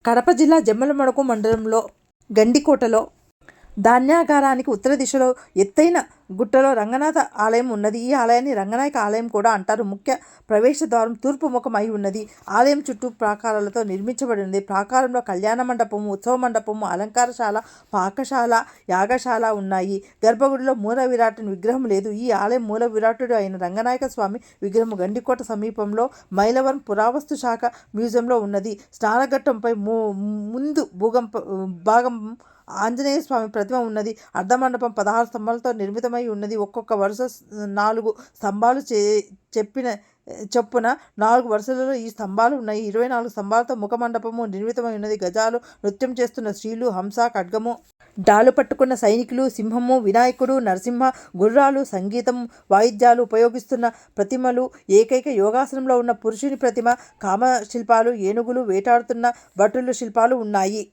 కడప జిల్లా జమ్మలమడుగు మండలంలో గండికోటలో ధాన్యాగారానికి ఉత్తర దిశలో ఎత్తైన గుట్టలో రంగనాథ ఆలయం ఉన్నది. ఈ ఆలయాన్ని రంగనాయక ఆలయం కూడా అంటారు. ముఖ్య ప్రవేశ ద్వారం తూర్పు ముఖం అయి ఉన్నది. ఆలయం చుట్టూ ప్రాకారాలతో నిర్మించబడి ఉంది. ప్రాకారంలో కళ్యాణ మండపము, ఉత్సవ మండపము, అలంకారశాల, పాకశాల, యాగశాల ఉన్నాయి. గర్భగుడిలో మూల విరాట్ విగ్రహం లేదు. ఈ ఆలయం మూల విరాటుడు అయిన రంగనాయక స్వామి విగ్రహం గండికోట సమీపంలో మైలవరం పురావస్తు శాఖ మ్యూజియంలో ఉన్నది. స్నానఘట్టంపై ముందు భాగం ఆంజనేయ స్వామి ప్రతిమ ఉన్నది. అర్ధమండపం 16 స్తంభాలతో నిర్మితమై ఉన్నది. ఒక్కొక్క వరుస 4 స్తంభాలు చొప్పున 4 వరుసలలో ఈ స్తంభాలు ఉన్నాయి. 24 స్తంభాలతో ముఖమండపము నిర్మితమై ఉన్నది. గజాలు, నృత్యం చేస్తున్న స్త్రీలు, హంస, ఖడ్గము, డాలు పట్టుకున్న సైనికులు, సింహము, వినాయకుడు, నరసింహ, గుర్రాలు, సంగీతం, వాయిద్యాలు ఉపయోగిస్తున్న ప్రతిమలు, ఏకైక యోగాసనంలో ఉన్న పురుషుని ప్రతిమ, కామశిల్పాలు, ఏనుగులు వేటాడుతున్న భటుల శిల్పాలు ఉన్నాయి.